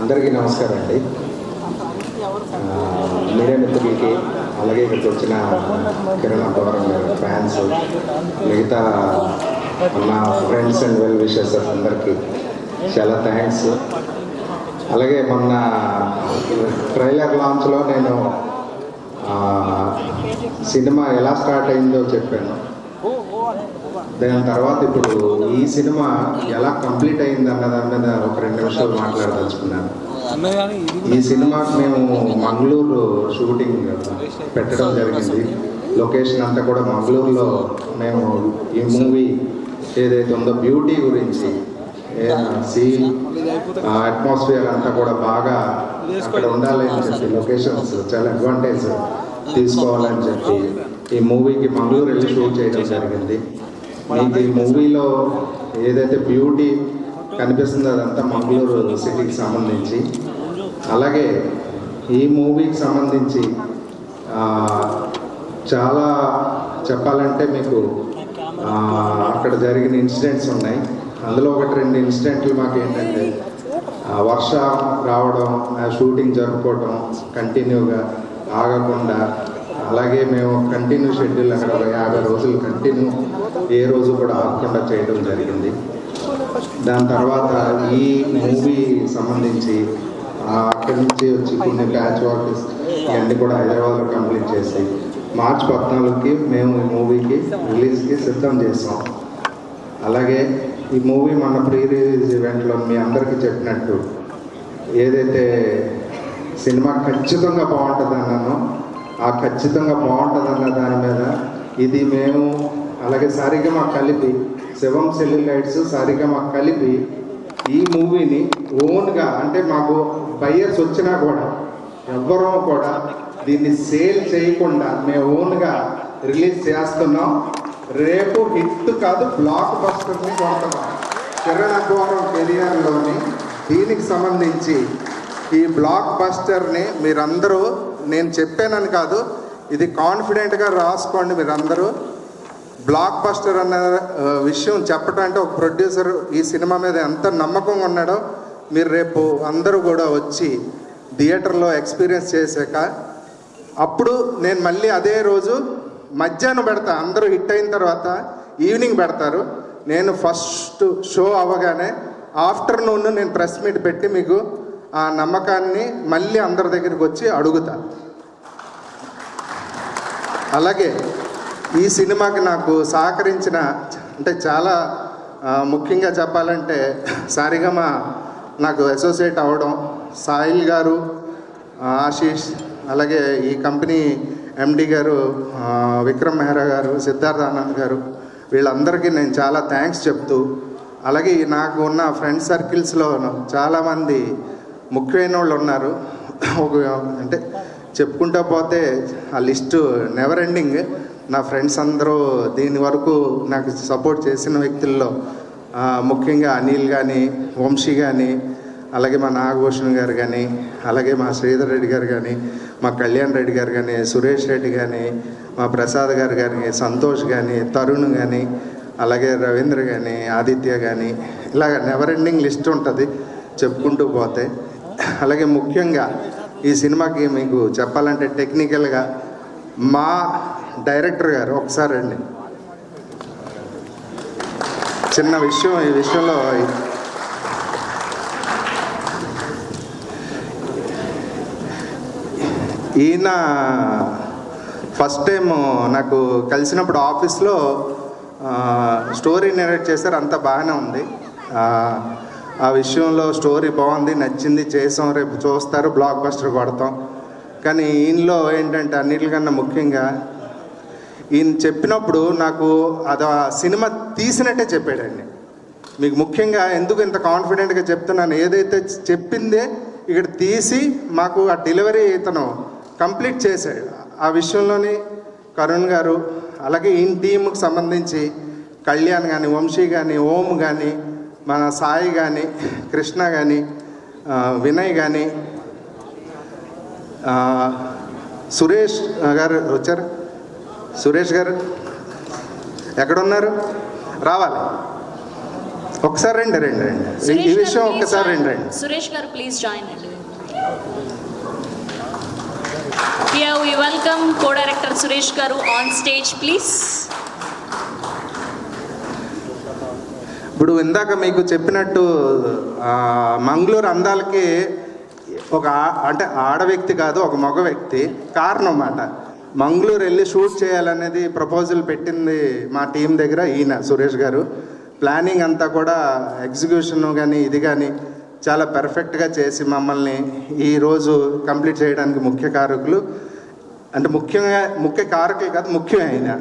అందరికీ నమస్కారం అండి. మీడియా మిత్రులకి, అలాగే ఇక్కడికి వచ్చిన కిరణ్ గౌరవ్ గారు ఫ్యాన్స్, మిగతా నా ఫ్రెండ్స్ అండ్ వెల్ విషెస్ అందరికీ చాలా థ్యాంక్స్. అలాగే మొన్న ట్రైలర్ లాంచ్లో నేను సినిమా ఎలా స్టార్ట్ అయిందో చెప్పాను. దాని తర్వాత ఇప్పుడు ఈ సినిమా ఎలా కంప్లీట్ అయింది అన్న దాని మీద ఒక 2 నిమిషాలు మాట్లాడదలుచుకున్నాను. ఈ సినిమాకి మేము మంగళూరు షూటింగ్ పెట్టడం జరిగింది. లొకేషన్ అంతా కూడా మంగళూరులో మేము ఈ మూవీ ఏదైతే ఉందో బ్యూటీ గురించి, సీ అట్మాస్ఫియర్ అంతా కూడా బాగా అక్కడ ఉండాలి అని చెప్పి, లొకేషన్స్ చాలా అడ్వాంటేజ్ తీసుకోవాలని చెప్పి ఈ మూవీకి మంగళూరు వెళ్ళి షూట్ చేయడం జరిగింది. మీకు ఈ మూవీలో ఏదైతే బ్యూటీ కనిపిస్తుందో అదంతా మంగళూరు సిటీకి సంబంధించి. అలాగే ఈ మూవీకి సంబంధించి చాలా చెప్పాలంటే మీకు అక్కడ జరిగిన ఇన్సిడెంట్స్ ఉన్నాయి. అందులో 1-2 ఇన్సిడెంట్లు మాకు ఏంటంటే వర్షం రావడం, షూటింగ్ జరుపుకోవడం కంటిన్యూగా ఆగకుండా, అలాగే మేము కంటిన్యూ షెడ్యూల్ అక్కడ 50 రోజులు కంటిన్యూ ఏ రోజు కూడా ఆగకుండా చేయడం జరిగింది. దాని తర్వాత ఈ మూవీ సంబంధించి అక్కడి నుంచి వచ్చి కొన్ని ప్యాచ్ వర్క్స్ ఇవన్నీ కూడా హైదరాబాద్లో కంప్లీట్ చేసి మార్చి 14కి మేము ఈ మూవీకి రిలీజ్కి సిద్ధం చేసాం. అలాగే ఈ మూవీ మన ప్రీ రిలీజ్ ఈవెంట్లో మీ అందరికీ చెప్పినట్టు ఏదైతే సినిమా ఖచ్చితంగా బాగుంటుంది అన్నానో ఆ ఖచ్చితంగా బాగుంటుందన్న దాని మీద ఇది మేము అలాగే సారిగమ కలిపి, శివం సెల్యులైట్స్ సారిగమ కలిపి ఈ మూవీని ఓన్గా, అంటే మాకు బయ్యర్స్ వచ్చినా కూడా ఎవ్వరూ కూడా దీన్ని సేల్ చేయకుండా మేము ఓన్గా రిలీజ్ చేస్తున్నాం. రేపు హిట్ కాదు, బ్లాక్ బస్టర్ని కొడుతున్నాం. కిరణ్ గౌరవ్ కెరియర్లోని దీనికి సంబంధించి ఈ బ్లాక్ బస్టర్ని మీరందరూ, నేను చెప్పానని కాదు, ఇది కాన్ఫిడెంట్గా రాసుకోండి మీరందరూ. బ్లాక్ బస్టర్ అన్న విషయం చెప్పడం అంటే ఒక ప్రొడ్యూసర్ ఈ సినిమా మీద ఎంత నమ్మకంగా ఉన్నాడో మీరు రేపు అందరూ కూడా వచ్చి థియేటర్లో ఎక్స్పీరియన్స్ చేశాక అప్పుడు నేను మళ్ళీ అదే రోజు మధ్యాహ్నం పెడతా. అందరూ హిట్ అయిన తర్వాత ఈవినింగ్ పెడతారు. నేను ఫస్ట్ షో అవ్వగానే ఆఫ్టర్నూన్ నేను ప్రెస్ మీట్ పెట్టి మీకు ఆ నమ్మకాన్ని మళ్ళీ అందరి దగ్గరికి వచ్చి అడుగుతా. అలాగే ఈ సినిమాకి నాకు సహకరించిన, అంటే చాలా ముఖ్యంగా చెప్పాలంటే సారిగమ నాకు అసోసియేట్ అవ్వడం, సాయిల్ గారు, ఆశీష్, అలాగే ఈ కంపెనీ ఎండి గారు విక్రమ్ మెహ్రా గారు, సిద్ధార్థ్ ఆనంద్ గారు, వీళ్ళందరికీ నేను చాలా థ్యాంక్స్ చెప్తూ, అలాగే నాకు ఉన్న ఫ్రెండ్ సర్కిల్స్లో చాలామంది ముఖ్యమైన వాళ్ళు ఉన్నారు. అంటే చెప్పుకుంటా పోతే ఆ లిస్టు నెవర్ ఎండింగ్. నా ఫ్రెండ్స్ అందరూ దీని వరకు నాకు సపోర్ట్ చేసిన వ్యక్తుల్లో ముఖ్యంగా అనిల్ కానీ, వంశీ కానీ, అలాగే మా నాగభూషణ్ గారు కానీ, అలాగే మా శ్రీధర్ రెడ్డి గారు కానీ, మా కళ్యాణ్ రెడ్డి గారు కానీ, సురేష్ రెడ్డి కానీ, మా ప్రసాద్ గారు కానీ, సంతోష్ కానీ, తరుణ్ కానీ, అలాగే రవీంద్ర కానీ, ఆదిత్య కానీ, ఇలాగ నెవర్ ఎండింగ్ లిస్ట్ ఉంటుంది చెప్పుకుంటూ పోతే. అలాగే ముఖ్యంగా ఈ సినిమాకి మీకు చెప్పాలంటే టెక్నికల్గా మా డైరెక్టర్ గారు, ఒకసారి అండి చిన్న విషయం, ఈ విషయంలో ఈయన ఫస్ట్ టైం నాకు కలిసినప్పుడు ఆఫీస్లో స్టోరీ నెరేట్ చేశారు, అంతా బాగానే ఉంది. ఆ విషయంలో స్టోరీ బాగుంది, నచ్చింది, చేసాం, రేపు చూస్తారు, బ్లాక్ బస్టర్ కొడతాం. కానీ ఈయనలో ఏంటంటే అన్నిటికన్నా ముఖ్యంగా ఈయన చెప్పినప్పుడు నాకు అది సినిమా తీసినట్టే చెప్పాడండి. మీకు ముఖ్యంగా ఎందుకు ఇంత కాన్ఫిడెంట్గా చెప్తున్నాను, ఏదైతే చెప్పిందే ఇక్కడ తీసి మాకు ఆ డెలివరీ ఇతను కంప్లీట్ చేశాడు. ఆ విషయంలోని కరుణ్ గారు, అలాగే ఈయన టీంకి సంబంధించి కళ్యాణ్ కానీ, వంశీ కానీ, ఓం కానీ, మన సాయి కానీ, కృష్ణ కానీ, వినయ్ కానీ, సురేష్ గారు వచ్చారు, సురేష్ గారు ఎక్కడున్నారు? రావాలి. ఒకసారి రండి రండి రండి ఈ విషయం ఒక్కసారి రండి రండి. సురేష్ గారు ప్లీజ్ జాయిన్ అండి. Here we welcome co-director Suresh Garu on stage please. ఇప్పుడు ఇందాక మీకు చెప్పినట్టు మంగళూరు అందాలకి ఒక అంటే ఆడ వ్యక్తి కాదు, ఒక మగ వ్యక్తి కారణం అన్నమాట. మంగళూరు వెళ్ళి షూట్ చేయాలనేది ప్రపోజల్ పెట్టింది మా టీం దగ్గర ఈయన సురేష్ గారు. ప్లానింగ్ అంతా కూడా ఎగ్జిక్యూషన్ కానీ ఇది కానీ చాలా పర్ఫెక్ట్గా చేసి మమ్మల్ని ఈరోజు కంప్లీట్ చేయడానికి ముఖ్య కారకులు, అంటే ముఖ్య కారకులు కాదు, ముఖ్యమైన